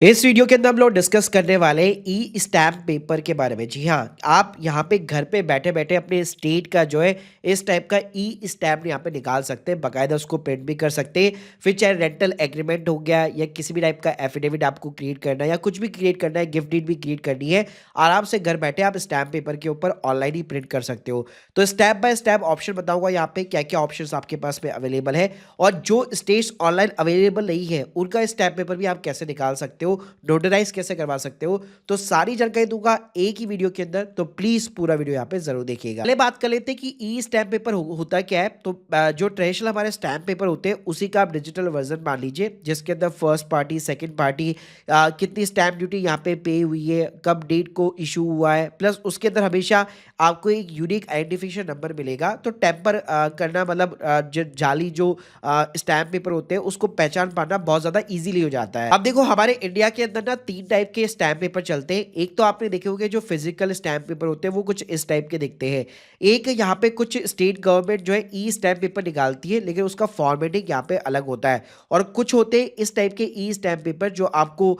इस वीडियो के अंदर हम लोग डिस्कस करने वाले हैं ई स्टैम्प पेपर के बारे में। जी हाँ, आप यहाँ पे घर पे बैठे बैठे अपने स्टेट का जो है इस टाइप का ई स्टैम्प यहाँ पे निकाल सकते हैं, बाकायदा उसको प्रिंट भी कर सकते हैं। फिर चाहे रेंटल एग्रीमेंट हो गया या किसी भी टाइप का एफिडेविट आपको क्रिएट करना है या कुछ भी क्रिएट करना है, गिफ्ट डीड भी क्रिएट करनी है, आराम से घर बैठे आप स्टैम्प पेपर के ऊपर ऑनलाइन ही प्रिंट कर सकते हो। तो स्टेप बाय स्टेप ऑप्शन बताऊंगा यहाँ पे क्या क्या ऑप्शन आपके पास में अवेलेबल है, और जो स्टेट्स ऑनलाइन अवेलेबल नहीं है उनका स्टैम्प पेपर भी आप कैसे निकाल सकते हो, नोटराइज कैसे करवा सकते हो। तो सारी जानकारी दूंगा एक ही वीडियो के अंदर, तो प्लीज पूरा वीडियो यहाँ पे जरूर देखिएगा। पहले बात कर लेते हैं कि ई स्टैम्प पेपर होता क्या है। तो जो ट्रेडिशनल हमारे स्टैम्प पेपर होते हैं उसी का आप डिजिटल वर्जन मान लीजिए, जिसके अंदर फर्स्ट पार्टी, सेकंड पार्टी, कितनी स्टैम्प ड्यूटी यहाँ पे पे हुई है, कब डेट को इशू हुआ है, प्लस उसके अंदर हमेशा आपको एक यूनिक आइडेंटिफिकेशन नंबर मिलेगा। तो टेम्पर करना मतलब जाली जो स्टैम्प पेपर होते हैं उसको पहचान पाना बहुत ज्यादा इजीली हो जाता है। अब देखो हमारे इंडिया के अंदर ना तीन टाइप के स्टैम्प पेपर चलते हैं। एक तो आपने देखे होंगे जो फिजिकल स्टैम्प पेपर होते हैं वो कुछ इस टाइप के दिखते हैं। एक यहाँ पे कुछ स्टेट गवर्नमेंट जो है ई स्टैम्प पेपर निकालती है, लेकिन उसका फॉर्मेटिंग यहाँ पे अलग होता है। और कुछ होते हैं इस टाइप के ई स्टैम्प पेपर जो आपको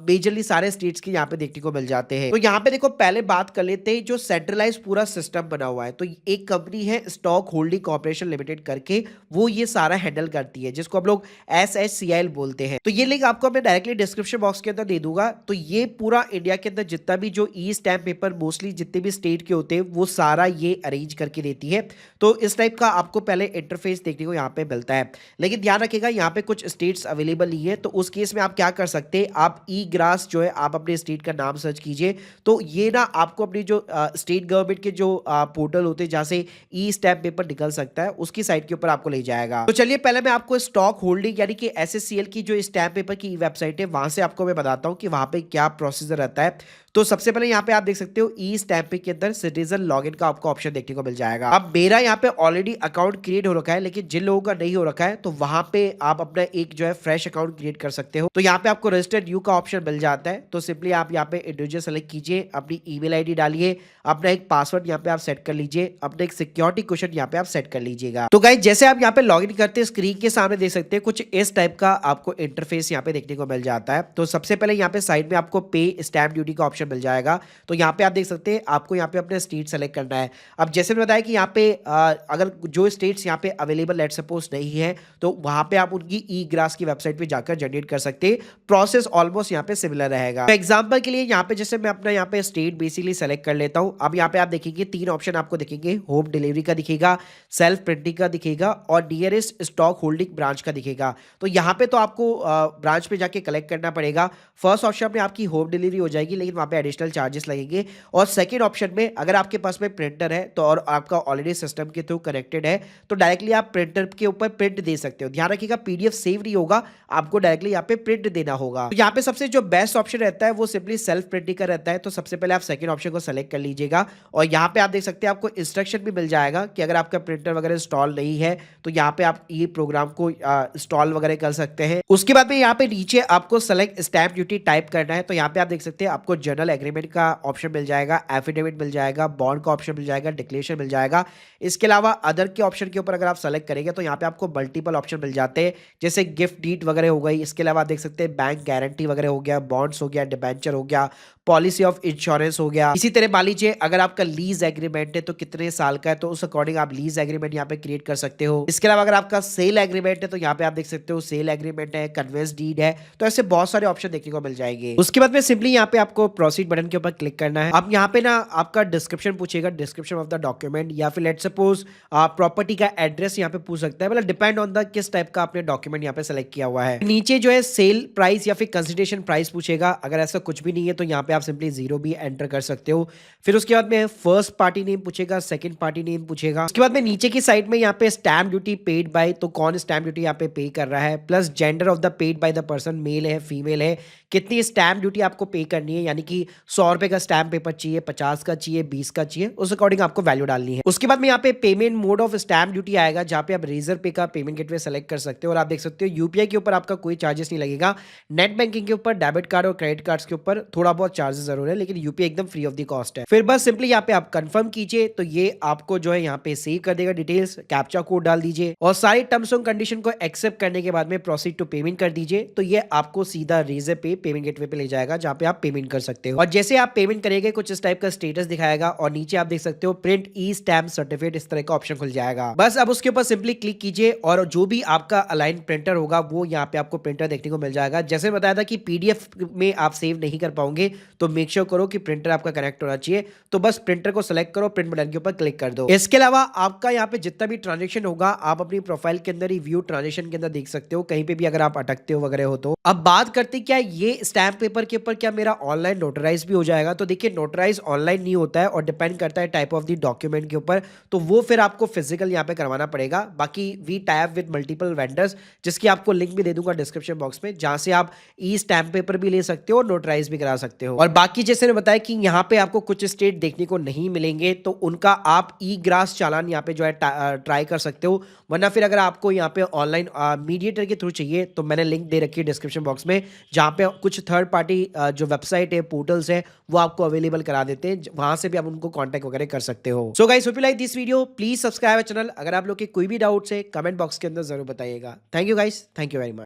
मेजरली सारे स्टेट्स के यहाँ पे देखने को मिल जाते हैं। तो यहाँ पे देखो पहले बात कर लेते हैं जो सेंट्रलाइज पूरा सिस्टम बना हुआ है। तो एक कंपनी है स्टॉक होल्डिंग कॉर्पोरेशन लिमिटेड करके, वो ये सारा हैंडल करती है, जिसको हम लोग SHCIL बोलते हैं। तो ये लिंक आपको मैं डायरेक्टली डिस्क्रिप्शन बॉक्स के अंदर दे दूंगा। तो ये पूरा इंडिया के अंदर जितना भी जो ई स्टैम्प पेपर मोस्टली जितने भी स्टेट के होते हैं वो सारा ये अरेंज करके देती है। तो इस टाइप का आपको पहले इंटरफेस देखने को यहाँ पे मिलता है। लेकिन ध्यान रखिएगा यहाँ पे कुछ स्टेट्स अवेलेबल नहीं है, तो उस केस में आप क्या कर सकते हैं, आप ई ग्रास जो है आप अपने स्टेट का नाम सर्च कीजिए। तो ये ना आपको अपनी जो स्टेट गवर्नमेंट के जो पोर्टल होते हैं जहाँ से ई स्टैम्प पेपर निकल सकता है उसकी साइट के ऊपर आपको ले जाएगा। तो चलिए पहले मैं आपको स्टॉक होल्डिंग यानी कि SHCL की जो स्टैम्प पेपर की वेबसाइट है वहां से आपको मैं बताता हूं कि वहां पे क्या प्रोसीजर रहता है। तो सबसे पहले यहाँ पे आप देख सकते हो ई स्टैम्प के अंदर सिटीजन लॉगिन का आपको ऑप्शन देखने को मिल जाएगा। अब मेरा यहाँ पे ऑलरेडी अकाउंट क्रिएट हो रखा है, लेकिन जिन लोगों का नहीं हो रखा है तो वहां पे आप अपना एक जो है फ्रेश अकाउंट क्रिएट कर सकते हो। तो यहाँ पे आपको रजिस्टर्ड न्यू का ऑप्शन मिल जाता है। तो सिंपली आप यहाँ पे इंडिविजुअल सेलेक्ट कीजिए, अपनी ईमेल आईडी डालिए, अपना एक पासवर्ड यहाँ पे आप सेट कर लीजिए, अपना एक सिक्योरिटी क्वेश्चन यहाँ पे आप सेट कर लीजिएगा। तो गाइस जैसे आप यहाँ पे लॉगिन करते हैं स्क्रीन के सामने देख सकते हैं कुछ इस टाइप का आपको इंटरफेस यहाँ पे देखने को मिल जाता है। तो सबसे पहले यहाँ पे साइड में आपको पे स्टैम्प ड्यूटी का ऑप्शन मिल जाएगा। तो यहाँ पे आप देख सकते हैं आपको यहाँ पे अपने स्टेट सेलेक्ट करना है। अब जैसे मैंने बताया कि यहाँ पे अगर जो स्टेट्स यहाँ पे अवेलेबल लेट सपोज नहीं है तो वहां पे आप उनकी ई ग्रास की वेबसाइट पे जाकर जनरेट कर सकते हैं। प्रोसेस ऑलमोस्ट यहाँ पे सिमिलर रहेगा। तो एग्जांपल के लिए यहाँ पे जैसे मैं अपना यहाँ पे स्टेट बेसिकली सेलेक्ट कर लेता हूँ। अब यहाँ पे आप देखेंगे तीन ऑप्शन आपको दिखेंगे, होम डिलीवरी का दिखेगा, सेल्फ प्रिंटिंग का दिखेगा और नियरेस्ट स्टॉक होल्डिंग ब्रांच का दिखेगा। तो यहाँ पे तो आपको ब्रांच पे जाके कलेक्ट करना पड़ेगा। फर्स्ट ऑप्शन में आपकी होम डिलीवरी हो जाएगी, लेकिन वहाँ पे एडिशनल चार्जेस लगेंगे। और सेकेंड ऑप्शन में अगर आपके पास में प्रिंटर है तो और आपका ऑलरेडी सिस्टम के थ्रू कनेक्टेड है तो डायरेक्टली आप प्रिंटर के ऊपर प्रिंट दे सकते हो। ध्यान रखिएगा PDF सेव नहीं होगा, आपको डायरेक्टली यहाँ पे प्रिंट देना होगा। तो यहाँ पे सबसे जो बेस्ट ऑप्शन रहता है वो सिंपली सेल्फ प्रिंटिंग का रहता है। तो सबसे पहले आप सेकंड ऑप्शन को सेलेक्ट कर लीजिएगा और यहाँ पे आप देख सकते हैं आपको इंस्ट्रक्शन भी मिल जाएगा कि अगर आपका प्रिंटर वगैरह इंस्टॉल नहीं है तो यहाँ पे आप ये प्रोग्राम को इंस्टॉल वगैरह कर सकते हैं। उसके बाद में यहाँ पे नीचे आपको सेलेक्ट स्टैम्प ड्यूटी टाइप करना है। तो यहाँ पे आप देख सकते हैं आपको जनरल एग्रीमेंट का ऑप्शन मिल जाएगा, एफिडेविट मिल जाएगा, बॉन्ड का ऑप्शन मिल जाएगा, डिक्लेरेशन मिल जाएगा। इसके अलावा अदर के ऑप्शन के ऊपर अगर आप सेलेक्ट करेंगे तो यहाँ पे आपको मल्टीपल ऑप्शन मिल जाते हैं, जैसे गिफ्ट डीड वगैरह हो गई। इसके अलावा आप देख सकते हैं बैंक गारंटी वगैरह हो गया, बॉन्ड्स हो गया, डिबेंचर हो गया, पॉलिसी ऑफ इंश्योरेंस हो गया। इसी तरह मान लीजिए अगर आपका लीज एग्रीमेंट है तो कितने साल का है तो उस अकॉर्डिंग आप लीज एग्रीमेंट यहाँ पे क्रिएट कर सकते हो। इसके अलावा अगर आपका सेल एग्रीमेंट है तो यहाँ पे आप देख सकते हो सेल एग्रीमेंट है, कन्वेंस डीड है। तो ऐसे बहुत सारे ऑप्शन देखने को मिल जाएंगे। उसके बाद में सिंपली यहाँ पे आपको प्रोसीड बटन के ऊपर क्लिक करना है। अब यहाँ पे ना आपका डिस्क्रिप्शन पूछेगा, डिस्क्रिप्शन ऑफ द डॉक्यूमेंट, या फिर लेट सपोज प्रॉपर्टी का एड्रेस यहाँ पे पूछ सकता है, मतलब डिपेंड ऑन द किस टाइप का आपने डॉक्यूमेंट यहाँ पे सेलेक्ट किया हुआ है। नीचे जो है सेल प्राइस या फिर कंसिडरेशन प्राइस पूछेगा, अगर ऐसा कुछ भी नहीं है तो यहाँ पे आप सिंपली 0 भी एंटर कर सकते हो। फिर उसके बाद में फर्स्ट पार्टी नेम पूछेगा, सेकंड पार्टी नेम पूछेगा। उसके बाद में नीचे की साइड में यहाँ पे स्टैम्प ड्यूटी पेड बाय, तो कौन स्टैम्प ड्यूटी यहाँ पे पे कर रहा है, plus gender of the paid by the person, male है फीमेल है, कितनी स्टैम्प ड्यूटी आपको पे करनी है, यानी कि 100 रुपए का स्टैम्प पेपर चाहिए, 50 का चाहिए, 20 का चाहिए, उस अकॉर्डिंग आपको वैल्यू डालनी है। उसके बाद में यहाँ पे payment mode of stamp duty आएगा, जहाँ पे आप रेजर पे का पेमेंट गेटवे सेलेक्ट कर सकते हो। और आप देख सकते हो यूपीआई के ऊपर आपका कोई चार्जेस नहीं लगेगा, नेट बैंकिंग के ऊपर, डेबिट कार्ड और क्रेडिट कार्ड्स के ऊपर थोड़ा बहुत चार्जेस जरूर है, लेकिन यूपीआई एकदम फ्री ऑफ द कॉस्ट है। फिर बस सिंपली यहाँ पे आप कंफर्म कीजिए, तो ये आपको जो है यहाँ पे सेव कर देगा डिटेल्स, कैप्चा कोड डाल दीजिए और सारी टर्म्स एंड कंडीशन को एक्सेप्ट करने के बाद में प्रोसीड टू पेमेंट कर दीजिए। तो ये आपको सीधा रेजर पे पेमेंट गेटवे पे ले जाएगा जहाँ पे आप पेमेंट कर सकते हो। और जैसे आप पेमेंट करेंगे कुछ इस टाइप का स्टेटस दिखाएगा और नीचे आप देख सकते हो प्रिंट ई स्टैम्प सर्टिफिकेट, इस तरह का ऑप्शन खुल जाएगा। बस अब उसके ऊपर सिंपली क्लिक कीजिए और जो भी आपका अलाइन प्रिंटर होगा वो यहाँ पे आपको प्रिंटर देखने को मिल जाएगा। जैसे बताया था कि पीडीएफ में आप सेव नहीं कर पाओगे, तो मेक श्योर करो कि प्रिंटर आपका कनेक्ट होना चाहिए। तो बस प्रिंटर को सिलेक्ट करो, प्रिंट बटन के ऊपर क्लिक कर दो। इसके अलावा आपका यहाँ पे जितना भी ट्रांजेक्शन होगा आप अपनी प्रोफाइल के अंदर ही व्यू ट्रांजेक्शन के अंदर देख सकते हो, कहीं पे भी अगर आप अटकते हो वगैरह हो तो। अब बात करते हैं क्या ये स्टैम्प पेपर के ऊपर क्या मेरा ऑनलाइन नोटराइज भी हो जाएगा। तो देखिए नोटराइज ऑनलाइन नहीं होता है और डिपेंड करता है टाइप ऑफ द डॉक्यूमेंट के ऊपर, तो वो फिर आपको फिजिकल यहाँ पे करवाना पड़ेगा। बाकी we type with multiple vendors, जिसकी आपको लिंक भी दे दूंगा डिस्क्रिप्शन बॉक्स में, जहां से आप ई स्टैम्प पेपर भी ले सकते हो और नोटराइज भी करा सकते हो। और बाकी जैसे ने बताया कि यहाँ पे आपको कुछ स्टेट देखने को नहीं मिलेंगे, तो उनका आप ई ग्रास चालान यहाँ पे जो है ट्राई कर सकते हो। वरना फिर अगर आपको यहाँ पे ऑनलाइन मीडिएटर के थ्रू चाहिए तो मैंने लिंक दे रखी है डिस्क्रिप्शन बॉक्स में, जहाँ पे कुछ थर्ड पार्टी जो वेबसाइट है, पोर्टल्स है, वो आपको अवेलेबल करा देते हैं, वहां से भी आप उनको कॉन्टैक्ट वगैरह कर सकते हो। So guys, hope you like this video, please subscribe channel. अगर आप लोग के कोई भी डाउट्स है कमेंट बॉक्स के अंदर जरूर बताइएगा। Thank you guys, thank you very much.